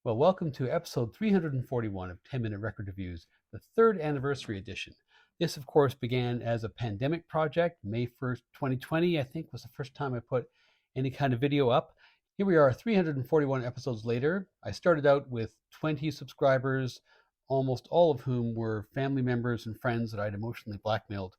Well, welcome to episode 341 of 10-Minute Record Reviews, the third anniversary edition. This, of course, began as a pandemic project. May 1st, 2020, I think, was the first time I put any kind of video up. Here we are, 341 episodes later. I started out with 20 subscribers, almost all of whom were family members and friends that I'd emotionally blackmailed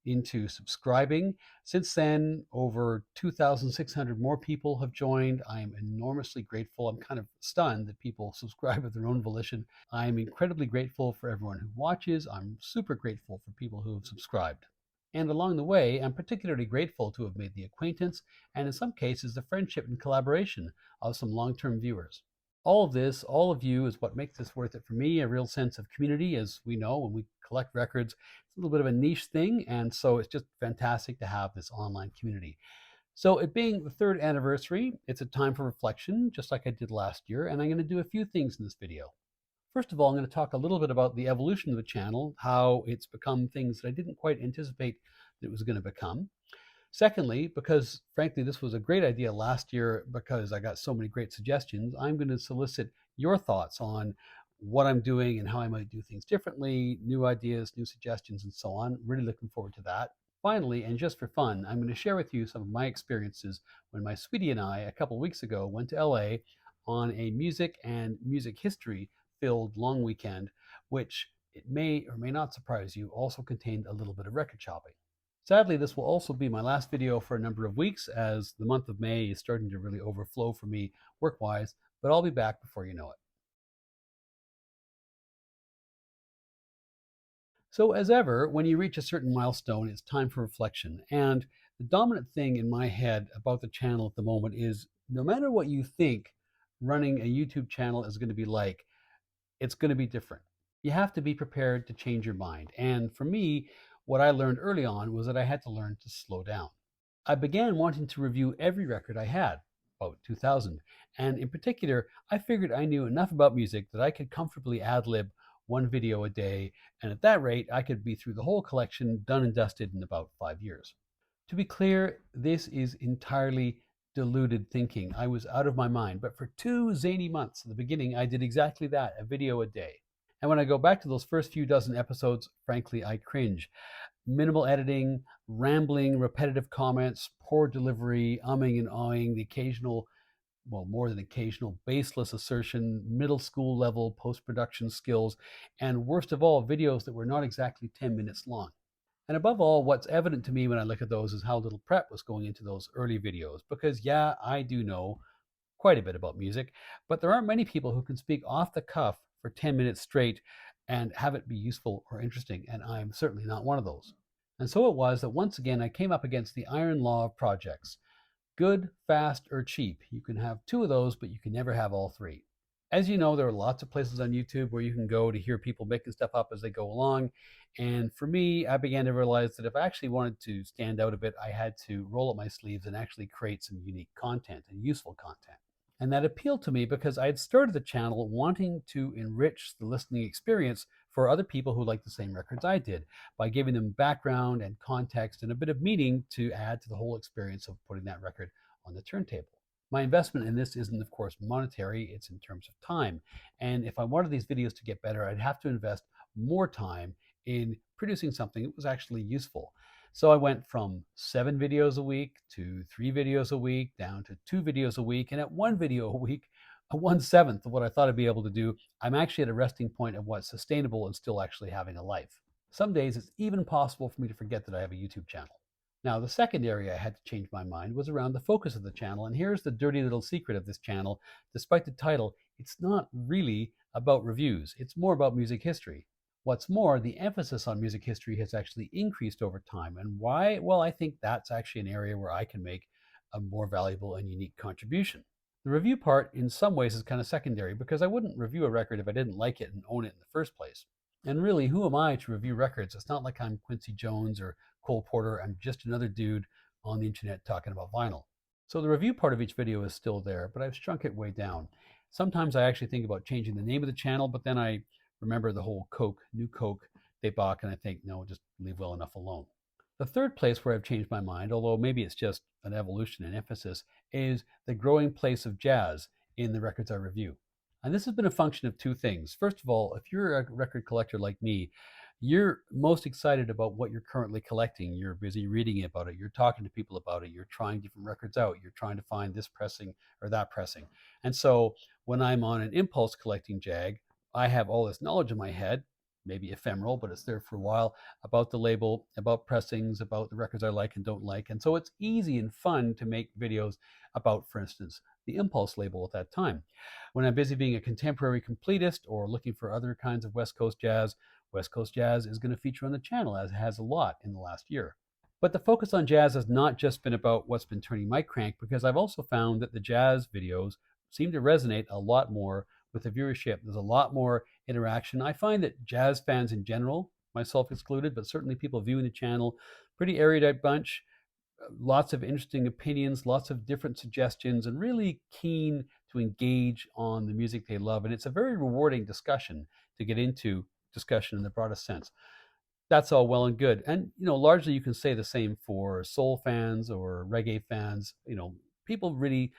into subscribing. Since then, over 2,600 more people have joined. I am enormously grateful. I'm kind of stunned that people subscribe of their own volition. I'm incredibly grateful for everyone who watches. I'm super grateful for people who have subscribed. And along the way, I'm particularly grateful to have made the acquaintance and in some cases the friendship and collaboration of some long-term viewers. All of this, all of you, is what makes this worth it for me. A real sense of community. As we know, when we collect records, it's a little bit of a niche thing, and so it's just fantastic to have this online community. So it being the third anniversary, it's a time for reflection, just like I did last year, and I'm going to do a few things in this video. First of all, I'm going to talk a little bit about the evolution of the channel, how it's become things that I didn't quite anticipate that it was going to become. Secondly, because frankly, this was a great idea last year because I got so many great suggestions, I'm going to solicit your thoughts on what I'm doing and how I might do things differently, new ideas, new suggestions, and so on. Really looking forward to that. Finally, and just for fun, I'm going to share with you some of my experiences when my sweetie and I, a couple of weeks ago, went to LA on a music and music history filled long weekend, which it may or may not surprise you, also contained a little bit of record shopping. Sadly, this will also be my last video for a number of weeks as the month of May is starting to really overflow for me work-wise, but I'll be back before you know it. So as ever, when you reach a certain milestone, it's time for reflection. And the dominant thing in my head about the channel at the moment is no matter what you think running a YouTube channel is going to be like, it's going to be different. You have to be prepared to change your mind. And for me, what I learned early on was that I had to learn to slow down. I began wanting to review every record I had, about 2000, and in particular, I figured I knew enough about music that I could comfortably ad-lib one video a day, and at that rate, I could be through the whole collection done and dusted in about 5 years. To be clear, this is entirely deluded thinking. I was out of my mind, but for 2 zany months at the beginning, I did exactly that, a video a day. And when I go back to those first few dozen episodes, frankly, I cringe. Minimal editing, rambling, repetitive comments, poor delivery, umming and ahhing, the occasional, well, more than occasional, baseless assertion, middle school level post-production skills, and worst of all, videos that were not exactly 10 minutes long. And above all, what's evident to me when I look at those is how little prep was going into those early videos. Because yeah, I do know quite a bit about music, but there aren't many people who can speak off the cuff for 10 minutes straight and have it be useful or interesting, and I'm certainly not one of those. And so it was that once again I came up against the iron law of projects. Good, fast, or cheap. You can have two of those, but you can never have all three. As you know, there are lots of places on YouTube where you can go to hear people making stuff up as they go along. And for me, I began to realize that if I actually wanted to stand out a bit, I had to roll up my sleeves and actually create some unique content and useful content. And that appealed to me because I had started the channel wanting to enrich the listening experience for other people who like the same records I did by giving them background and context and a bit of meaning to add to the whole experience of putting that record on the turntable. My investment in this isn't, of course, monetary, it's in terms of time. And if I wanted these videos to get better, I'd have to invest more time in producing something that was actually useful. So I went from 7 videos a week to 3 videos a week, down to 2 videos a week, and at 1 video a week, a 1/7 of what I thought I'd be able to do, I'm actually at a resting point of what's sustainable and still actually having a life. Some days it's even possible for me to forget that I have a YouTube channel. Now, the second area I had to change my mind was around the focus of the channel, and here's the dirty little secret of this channel. Despite the title, it's not really about reviews. It's more about music history. What's more, the emphasis on music history has actually increased over time. And why? Well, I think that's actually an area where I can make a more valuable and unique contribution. The review part, in some ways, is kind of secondary because I wouldn't review a record if I didn't like it and own it in the first place. And really, who am I to review records? It's not like I'm Quincy Jones or Cole Porter. I'm just another dude on the internet talking about vinyl. So the review part of each video is still there, but I've shrunk it way down. Sometimes I actually think about changing the name of the channel, but then I remember the whole New Coke debauch, and I think, no, just leave well enough alone. The third place where I've changed my mind, although maybe it's just an evolution in emphasis, is the growing place of jazz in the records I review. And this has been a function of two things. First of all, if you're a record collector like me, you're most excited about what you're currently collecting. You're busy reading about it. You're talking to people about it. You're trying different records out. You're trying to find this pressing or that pressing. And so when I'm on an impulse collecting jag, I have all this knowledge in my head, maybe ephemeral, but it's there for a while, about the label, about pressings, about the records I like and don't like. And so it's easy and fun to make videos about, for instance, the impulse label at that time. When I'm busy being a contemporary completist or looking for other kinds of West Coast jazz is going to feature on the channel, as it has a lot in the last year. But the focus on jazz has not just been about what's been turning my crank, because I've also found that the jazz videos seem to resonate a lot more with the viewership. There's a lot more interaction. I find that jazz fans in general, myself excluded, but certainly people viewing the channel, pretty erudite bunch, lots of interesting opinions, lots of different suggestions, and really keen to engage on the music they love. And it's a very rewarding discussion to get into, discussion in the broadest sense. That's all well and good. And, largely you can say the same for soul fans or reggae fans. People really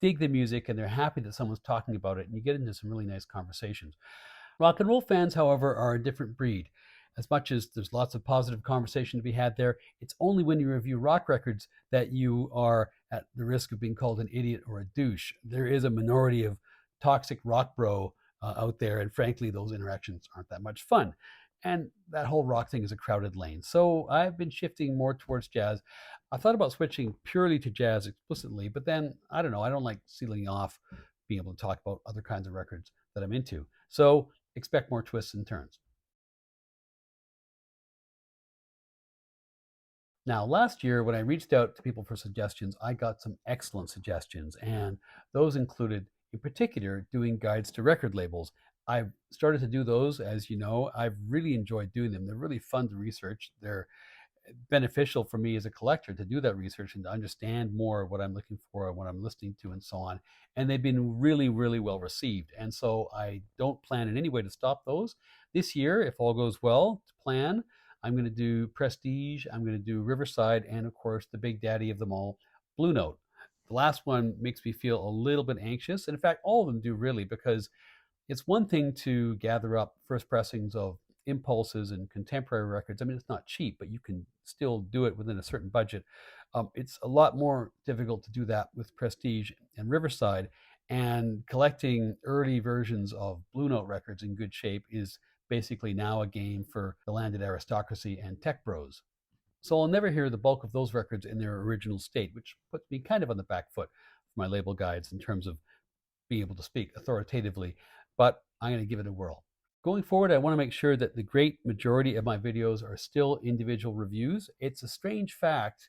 dig the music and they're happy that someone's talking about it, and you get into some really nice conversations. Rock and roll fans, however, are a different breed. As much as there's lots of positive conversation to be had there, it's only when you review rock records that you are at the risk of being called an idiot or a douche. There is a minority of toxic rock bro out there, and frankly, those interactions aren't that much fun. And that whole rock thing is a crowded lane. So I've been shifting more towards jazz. I thought about switching purely to jazz explicitly, but then I don't know, I don't like sealing off being able to talk about other kinds of records that I'm into. So expect more twists and turns. Now, last year, when I reached out to people for suggestions, I got some excellent suggestions, and those included, in particular, doing guides to record labels. I've started to do those, as you know. I've really enjoyed doing them. They're really fun to research. They're beneficial for me as a collector to do that research and to understand more of what I'm looking for and what I'm listening to and so on. And they've been really, really well received. And so I don't plan in any way to stop those. This year, if all goes well to plan, I'm going to do Prestige, I'm going to do Riverside, and of course, the big daddy of them all, Blue Note. The last one makes me feel a little bit anxious. And in fact, all of them do really, because it's one thing to gather up first pressings of impulses and contemporary records. I mean, it's not cheap, but you can still do it within a certain budget. It's a lot more difficult to do that with Prestige and Riverside. And collecting early versions of Blue Note records in good shape is basically now a game for the landed aristocracy and tech bros. So I'll never hear the bulk of those records in their original state, which puts me kind of on the back foot for my label guides in terms of being able to speak authoritatively, but I'm going to give it a whirl. Going forward, I want to make sure that the great majority of my videos are still individual reviews. It's a strange fact,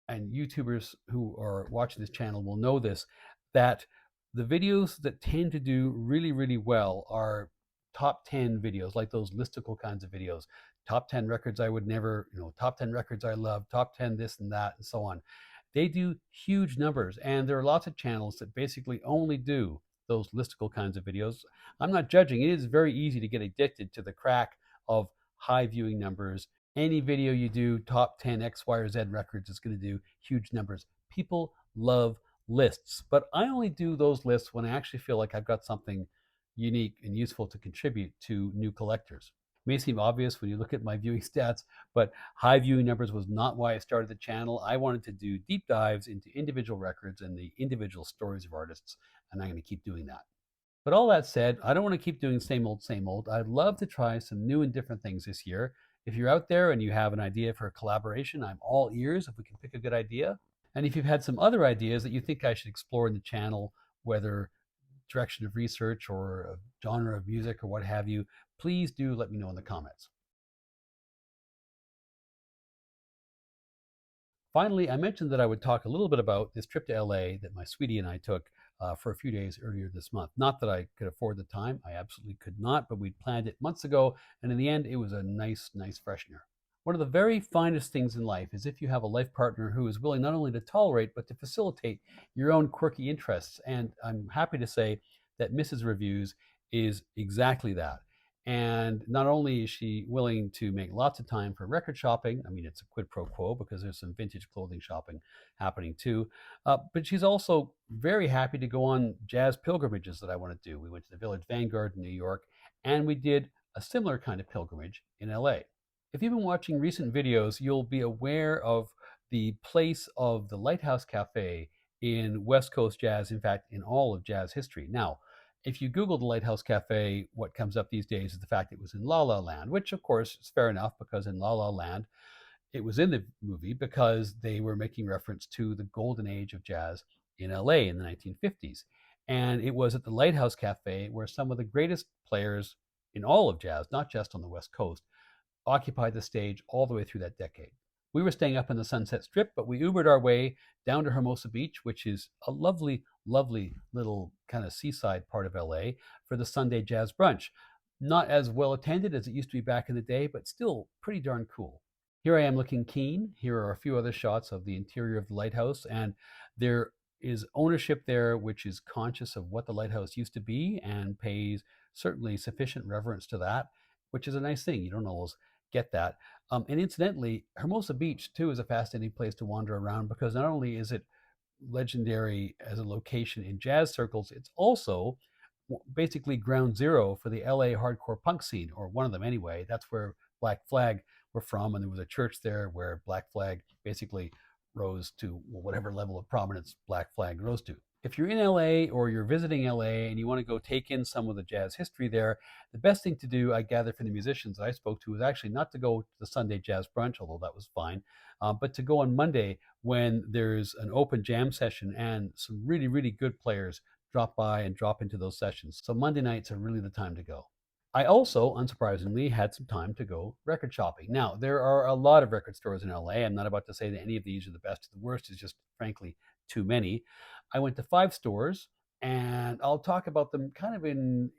and YouTubers who are watching this channel will know this, that the videos that tend to do really, really well are top 10 videos, like those listicle kinds of videos. Top 10 records I would never, top 10 records I love, top 10 this and that, and so on. They do huge numbers, and there are lots of channels that basically only do those listicle kinds of videos. I'm not judging. It is very easy to get addicted to the crack of high viewing numbers. Any video you do, top 10 X, Y, or Z records, is going to do huge numbers. People love lists, but I only do those lists when I actually feel like I've got something unique and useful to contribute to new collectors. It may seem obvious when you look at my viewing stats, but high viewing numbers was not why I started the channel. I wanted to do deep dives into individual records and the individual stories of artists, and I'm going to keep doing that. But all that said, I don't want to keep doing same old, same old. I'd love to try some new and different things this year. If you're out there and you have an idea for a collaboration, I'm all ears if we can pick a good idea. And if you've had some other ideas that you think I should explore in the channel, whether direction of research or a genre of music or what have you, please do let me know in the comments. Finally, I mentioned that I would talk a little bit about this trip to LA that my sweetie and I took for a few days earlier this month. Not that I could afford the time, I absolutely could not, but we'd planned it months ago, and in the end, it was a nice, nice freshener. One of the very finest things in life is if you have a life partner who is willing not only to tolerate, but to facilitate your own quirky interests. And I'm happy to say that Mrs. Reviews is exactly that. And not only is she willing to make lots of time for record shopping, I mean, it's a quid pro quo because there's some vintage clothing shopping happening too, but she's also very happy to go on jazz pilgrimages that I want to do. We went to the Village Vanguard in New York, and we did a similar kind of pilgrimage in LA. If you've been watching recent videos, you'll be aware of the place of the Lighthouse Cafe in West Coast jazz, in fact, in all of jazz history. Now, if you Google the Lighthouse Cafe, what comes up these days is the fact it was in La La Land, which of course is fair enough because in La La Land, it was in the movie because they were making reference to the golden age of jazz in LA in the 1950s. And it was at the Lighthouse Cafe where some of the greatest players in all of jazz, not just on the West Coast, occupied the stage all the way through that decade. We were staying up in the Sunset Strip, but we Ubered our way down to Hermosa Beach, which is a lovely, lovely little kind of seaside part of LA, for the Sunday jazz brunch. Not as well attended as it used to be back in the day, but still pretty darn cool. Here I am looking keen. Here are a few other shots of the interior of the lighthouse, and there is ownership there which is conscious of what the lighthouse used to be and pays certainly sufficient reverence to that, which is a nice thing. You don't always get that. And incidentally, Hermosa Beach too is a fascinating place to wander around because not only is it legendary as a location in jazz circles, it's also basically ground zero for the LA hardcore punk scene, or one of them anyway. That's where Black Flag were from, and there was a church there where Black Flag basically rose to whatever level of prominence Black Flag rose to. If you're in LA or you're visiting LA and you want to go take in some of the jazz history there, the best thing to do, I gather from the musicians that I spoke to, is actually not to go to the Sunday jazz brunch, although that was fine, but to go on Monday when there's an open jam session and some really, really good players drop by and drop into those sessions. So Monday nights are really the time to go. I also, unsurprisingly, had some time to go record shopping. Now, there are a lot of record stores in LA. I'm not about to say that any of these are the best or the worst. It's just, frankly, too many. I went to 5 stores, and I'll talk about them kind of in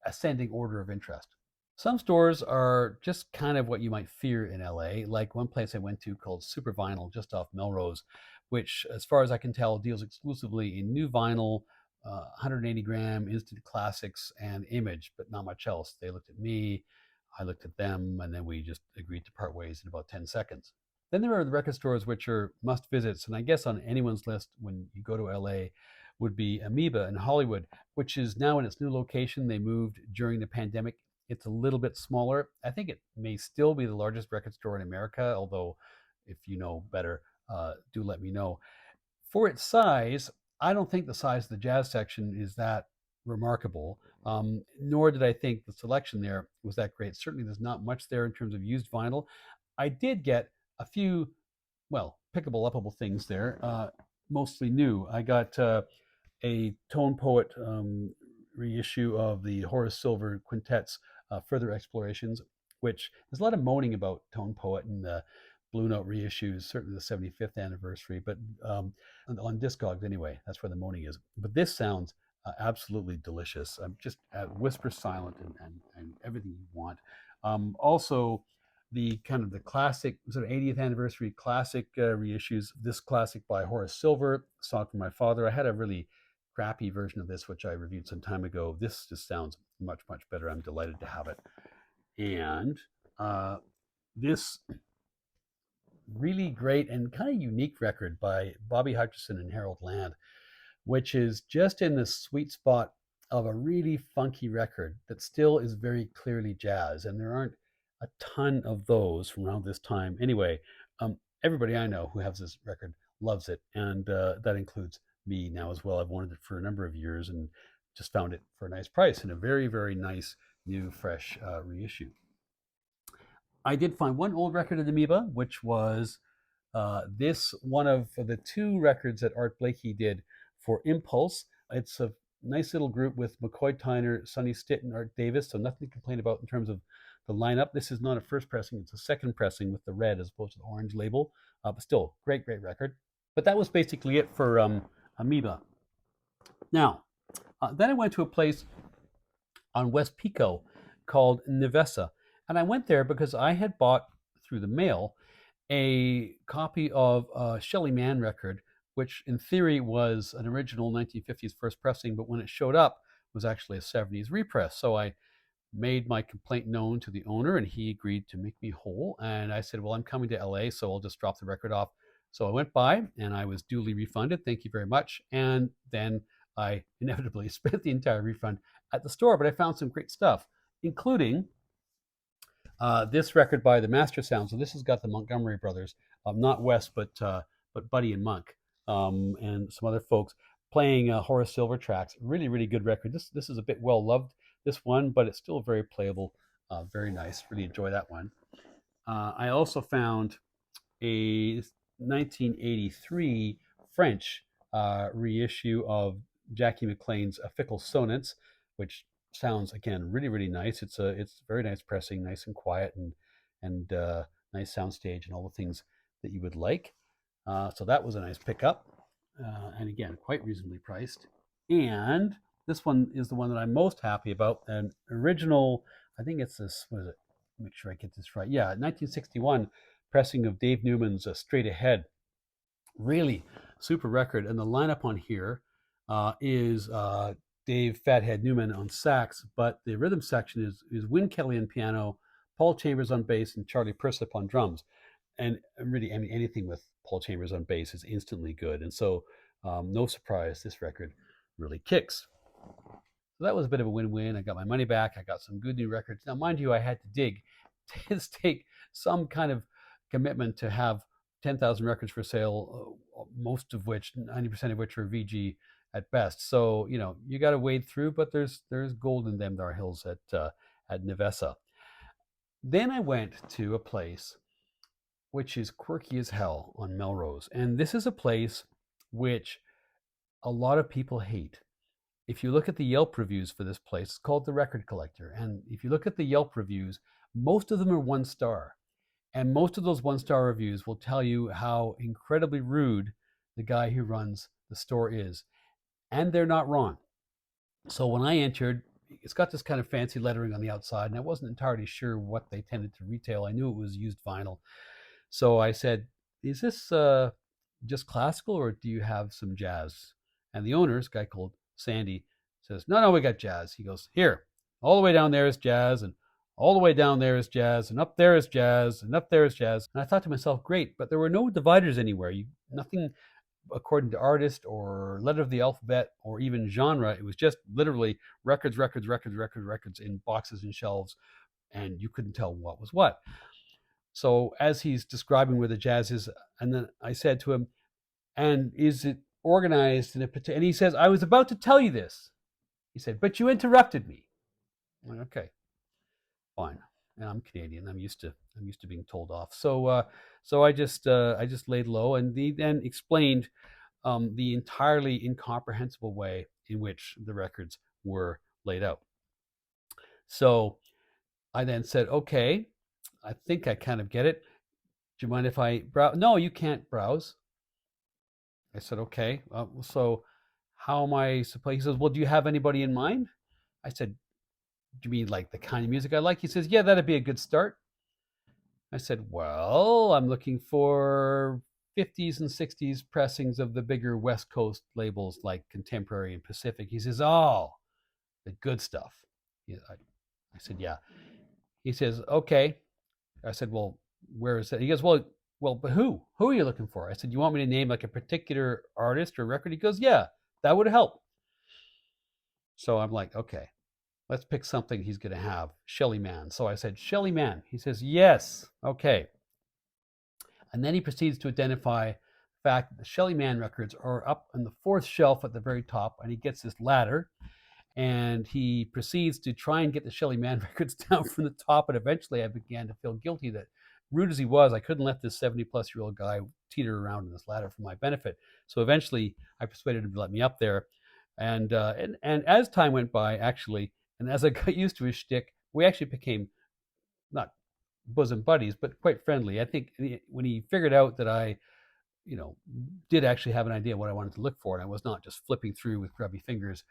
ascending order of interest. Some stores are just kind of what you might fear in LA, like one place I went to called Super Vinyl just off Melrose, which, as far as I can tell, deals exclusively in new vinyl, 180 gram instant classics and image, but not much else. They looked at me, I looked at them, and then we just agreed to part ways in about 10 seconds. Then there are the record stores which are must visits, and I guess on anyone's list when you go to LA would be Amoeba in Hollywood, which is now in its new location. They moved during the pandemic. It's a little bit smaller. I think it may still be the largest record store in America, although if you know better, do let me know. For its size, I don't think the size of the jazz section is that remarkable, nor did I think the selection there was that great. Certainly, there's not much there in terms of used vinyl. I did get a few, well, pickable, uppable things there, mostly new. I got a Tone Poet reissue of the Horace Silver Quintet's Further Explorations, which there's a lot of moaning about Tone Poet and the Blue Note reissues, certainly the 75th anniversary, but on Discogs anyway, that's where the moaning is. But this sounds absolutely delicious. Just whisper silent and everything you want. Also, the kind of the classic sort of 80th anniversary classic reissues. This classic by Horace Silver, Song for My Father. I had a really crappy version of this, which I reviewed some time ago. This just sounds much, much better. I'm delighted to have it. And this really great and kind of unique record by Bobby Hutcherson and Harold Land, which is just in the sweet spot of a really funky record that still is very clearly jazz. And there aren't a ton of those from around this time. Anyway, everybody I know who has this record loves it. And that includes me now as well. I've wanted it for a number of years and just found it for a nice price in a very, very nice, new, fresh reissue. I did find one old record of Amoeba, which was this one of the 2 records that Art Blakey did for Impulse. It's a nice little group with McCoy Tyner, Sonny Stitt, and Art Davis, so nothing to complain about in terms of the lineup. This is not a first pressing, it's a second pressing with the red as opposed to the orange label, but still, great, great record. But that was basically it for Amoeba. Now, then I went to a place on West Pico called Nivessa. And I went there because I had bought through the mail a copy of a Shelly Manne record, which in theory was an original 1950s first pressing, but when it showed up was actually a 70s repress. So I made my complaint known to the owner, and he agreed to make me whole. And I said, well, I'm coming to LA, so I'll just drop the record off. So I went by and I was duly refunded. Thank you very much. And then I inevitably spent the entire refund at the store, but I found some great stuff, including this record by the Master Sound. So this has got the Montgomery brothers, not Wes, but Buddy and Monk, and some other folks playing Horace Silver tracks. Really, really good record. This is a bit well loved, this one, but it's still very playable. Very nice. Really enjoy that one. I also found a 1983 French reissue of Jackie McLean's A Fickle Sonnets, which sounds again really really nice. It's very nice pressing, nice and quiet, and nice soundstage and all the things that you would like. So that was a nice pickup, and again quite reasonably priced. And this one is the one that I'm most happy about. An original, I think it's this. What is it? Make sure I get this right. Yeah, 1961 pressing of Dave Newman's Straight Ahead. Really super record. And the lineup on here is Dave Fathead Newman on sax, but the rhythm section is Win Kelly on piano, Paul Chambers on bass, and Charlie Persip on drums. And really, I mean, anything with Paul Chambers on bass is instantly good. And so, no surprise, this record really kicks. So that was a bit of a win-win. I got my money back. I got some good new records. Now, mind you, I had to dig to take some kind of commitment to have 10,000 records for sale, most of which, 90% of which are VG at best. So, you know, you got to wade through, but there's gold in them there hills at Nevessa. Then I went to a place which is quirky as hell on Melrose. And this is a place which a lot of people hate. If you look at the Yelp reviews for this place, it's called The Record Collector. And if you look at the Yelp reviews, most of them are 1 star. And most of those 1 star reviews will tell you how incredibly rude the guy who runs the store is. And they're not wrong. So when I entered, it's got this kind of fancy lettering on the outside, and I wasn't entirely sure what they tended to retail. I knew it was used vinyl. So I said, is this just classical, or do you have some jazz? And the owner, this guy called Sandy, says, no, we got jazz. He goes, here, all the way down there is jazz, and all the way down there is jazz, and up there is jazz, and up there is jazz. And I thought to myself, great, but there were no dividers anywhere. Nothing according to artist or letter of the alphabet or even genre. It was just literally records in boxes and shelves, and you couldn't tell what was what. So as he's describing where the jazz is, and then I said to him, and is it organized in a particular, and he says, I was about to tell you this. He said, but you interrupted me. I'm like, okay, fine. And I'm Canadian. I'm used to being told off. So I just laid low, and he then explained the entirely incomprehensible way in which the records were laid out. So I then said, okay, I think I kind of get it. Do you mind if I browse? No, you can't browse. I said, okay. So how am I supposed? He says, well, do you have anybody in mind? I said, do you mean like the kind of music I like? He says, yeah, that'd be a good start. I said, well, I'm looking for 50s and 60s pressings of the bigger West Coast labels like Contemporary and Pacific. He says, oh, the good stuff. I said, yeah. He says, okay. I said, well, where is that? He goes, well, but who? Who are you looking for? I said, you want me to name like a particular artist or record? He goes, yeah, that would help. So I'm like, okay, let's pick something he's going to have. Shelly Manne. So I said, Shelly Manne. He says, yes, okay. And then he proceeds to identify the fact that the Shelly Manne records are up on the 4th shelf at the very top, and he gets this ladder, and he proceeds to try and get the Shelly Manne records down from the top, and eventually I began to feel guilty that, rude as he was, I couldn't let this 70-plus-year-old guy teeter around in this ladder for my benefit. So eventually I persuaded him to let me up there, and as time went by, actually, and as I got used to his shtick, we actually became not bosom buddies, but quite friendly. I think when he figured out that I, did actually have an idea what I wanted to look for, and I was not just flipping through with grubby fingers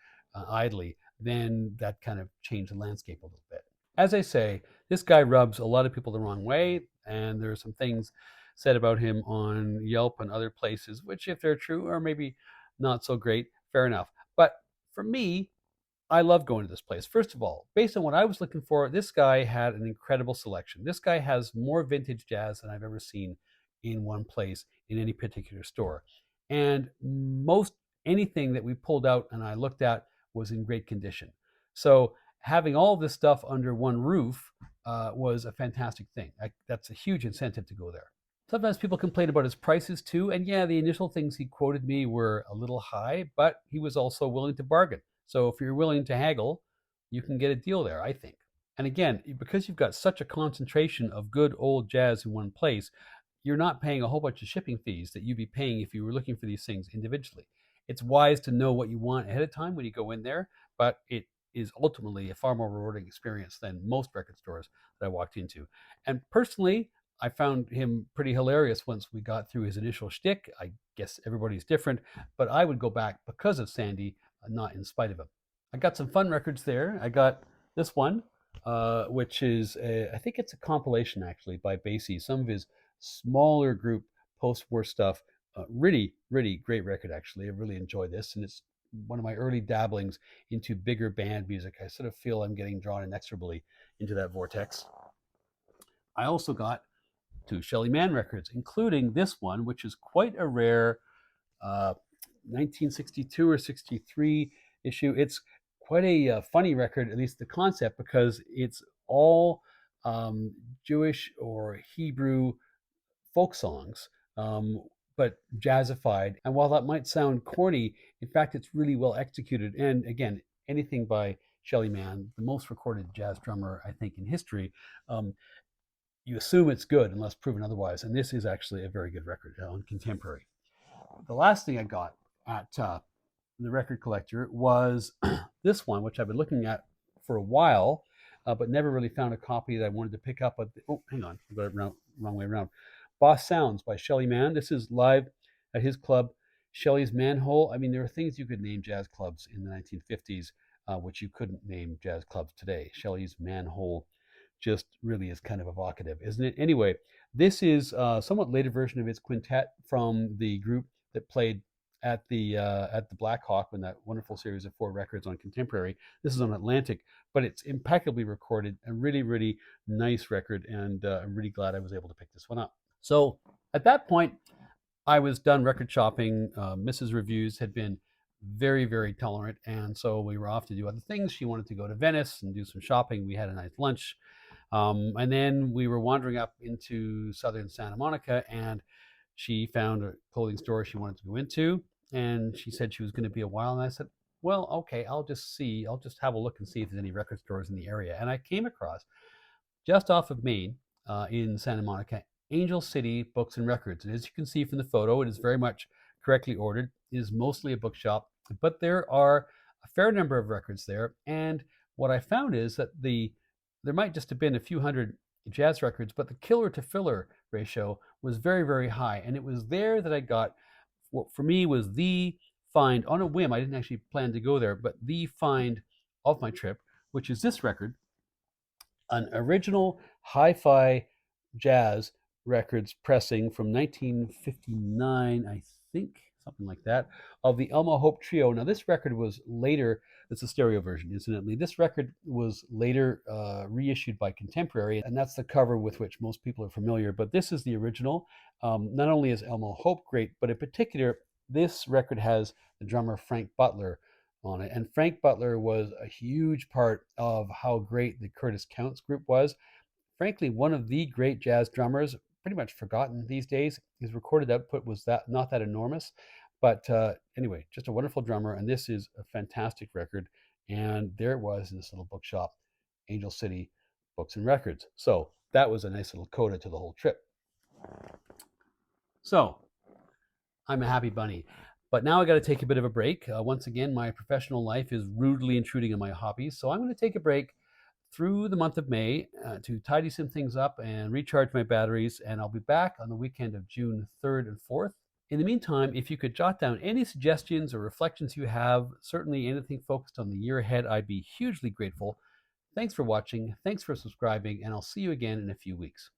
idly, then that kind of changed the landscape a little bit. As I say, this guy rubs a lot of people the wrong way, and there are some things said about him on Yelp and other places, which, if they're true, are maybe not so great. Fair enough. But for me, I love going to this place. First of all, based on what I was looking for, this guy had an incredible selection. This guy has more vintage jazz than I've ever seen in one place in any particular store. And most anything that we pulled out and I looked at was in great condition. So having all this stuff under one roof was a fantastic thing. That's a huge incentive to go there. Sometimes people complain about his prices too, and yeah, the initial things he quoted me were a little high, but he was also willing to bargain. So if you're willing to haggle, you can get a deal there, I think. And again, because you've got such a concentration of good old jazz in one place, you're not paying a whole bunch of shipping fees that you'd be paying if you were looking for these things individually. It's wise to know what you want ahead of time when you go in there, but it is ultimately a far more rewarding experience than most record stores that I walked into. And personally, I found him pretty hilarious once we got through his initial shtick. I guess everybody's different, but I would go back because of Sandy, not in spite of him. I got some fun records there. I got this one, which is, I think it's a compilation actually by Basie, some of his smaller group post-war stuff. Really, really great record actually. I really enjoy this, and it's one of my early dabblings into bigger band music. I sort of feel I'm getting drawn inexorably into that vortex. I also got two Shelly Manne records, including this one, which is quite a rare 1962 or 63 issue. It's quite a funny record, at least the concept, because it's all Jewish or Hebrew folk songs, but jazzified. And while that might sound corny, in fact, it's really well executed. And again, anything by Shelly Manne, the most recorded jazz drummer, I think, in history, you assume it's good unless proven otherwise. And this is actually a very good record on Contemporary. The last thing I got at the record collector was this one, which I've been looking at for a while, but never really found a copy that I wanted to pick up. Oh, hang on, I got it wrong way around. Boss Sounds by Shelly Manne. This is live at his club, Shelly's Manhole. I mean, there are things you could name jazz clubs in the 1950s, which you couldn't name jazz clubs today. Shelly's Manhole just really is kind of evocative, isn't it? Anyway, this is a somewhat later version of its quintet from the group that played at the Black Hawk in that wonderful series of 4 records on Contemporary. This is on Atlantic, but it's impeccably recorded, a really, really nice record, and I'm really glad I was able to pick this one up. So at that point, I was done record shopping. Mrs. Reviews had been very, very tolerant, and so we were off to do other things. She wanted to go to Venice and do some shopping. We had a nice lunch. And then we were wandering up into southern Santa Monica, and she found a clothing store she wanted to go into, and she said she was going to be a while. And I said, well, okay, I'll just have a look and see if there's any record stores in the area. And I came across, just off of Main in Santa Monica, Angel City Books and Records. And as you can see from the photo, it is very much correctly ordered. It is mostly a bookshop, but there are a fair number of records there. And what I found is that there might just have been a few hundred jazz records, but the killer to filler ratio was very, very high. And it was there that I got what for me was the find on a whim. I didn't actually plan to go there, but the find of my trip, which is this record, an original hi-fi jazz records pressing from 1959, I think, something like that, of the Elmo Hope Trio. Now, this record was later, it's a stereo version, incidentally. This record was later reissued by Contemporary, and that's the cover with which most people are familiar. But this is the original. Not only is Elmo Hope great, but in particular, this record has the drummer Frank Butler on it. And Frank Butler was a huge part of how great the Curtis Counts group was. Frankly, one of the great jazz drummers, pretty much forgotten these days. His recorded output was not that enormous, but anyway, just a wonderful drummer, and this is a fantastic record. And there it was in this little bookshop, Angel City Books and Records. So that was a nice little coda to the whole trip. So I'm a happy bunny. But now I got to take a bit of a break. Once again, my professional life is rudely intruding on my hobbies, so I'm going to take a break through the month of May to tidy some things up and recharge my batteries, and I'll be back on the weekend of June 3rd and 4th. In the meantime, if you could jot down any suggestions or reflections you have, certainly anything focused on the year ahead, I'd be hugely grateful. Thanks for watching, thanks for subscribing, and I'll see you again in a few weeks.